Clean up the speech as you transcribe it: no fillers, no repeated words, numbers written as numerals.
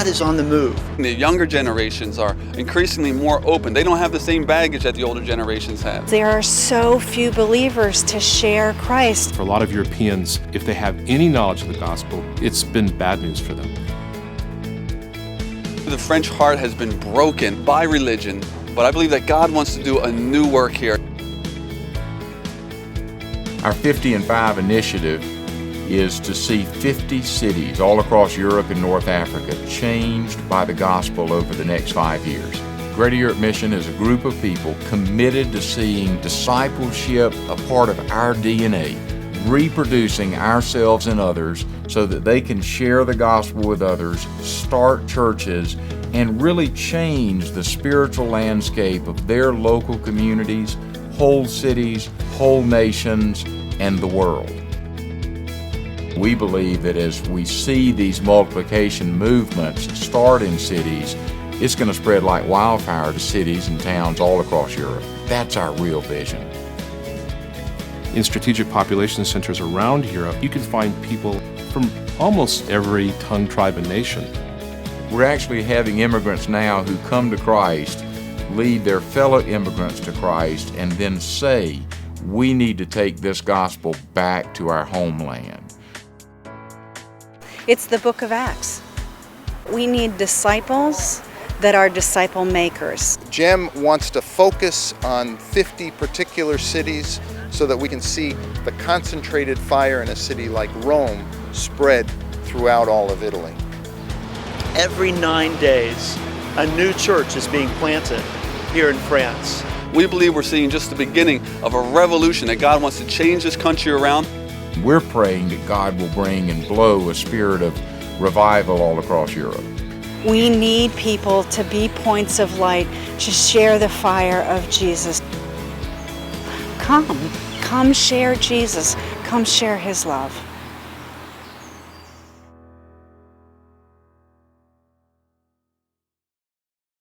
God is on the move. The younger generations are increasingly more open. They don't have the same baggage that the older generations have. There are so few believers to share Christ. For a lot of Europeans, if they have any knowledge of the gospel, it's been bad news for them. The French heart has been broken by religion, but I believe that God wants to do a new work here. Our 50 and 5 initiative is to see 50 cities all across Europe and North Africa changed by the gospel over the next 5 years. Greater Europe Mission is a group of people committed to seeing discipleship a part of our DNA, reproducing ourselves and others so that they can share the gospel with others, start churches, and really change the spiritual landscape of their local communities, whole cities, whole nations, and the world. We believe that as we see these multiplication movements start in cities, it's going to spread like wildfire to cities and towns all across Europe. That's our real vision. In strategic population centers around Europe, you can find people from almost every tongue, tribe, and nation. We're actually having immigrants now who come to Christ, lead their fellow immigrants to Christ, and then say, we need to take this gospel back to our homeland. It's the book of Acts. We need disciples that are disciple makers. GEM wants to focus on 50 particular cities so that we can see the concentrated fire in a city like Rome spread throughout all of Italy. Every 9 days, a new church is being planted here in France. We believe we're seeing just the beginning of a revolution, that God wants to change this country around. We're praying that God will bring and blow a spirit of revival all across Europe. We need people to be points of light, to share the fire of Jesus. Come share Jesus. Come share His love.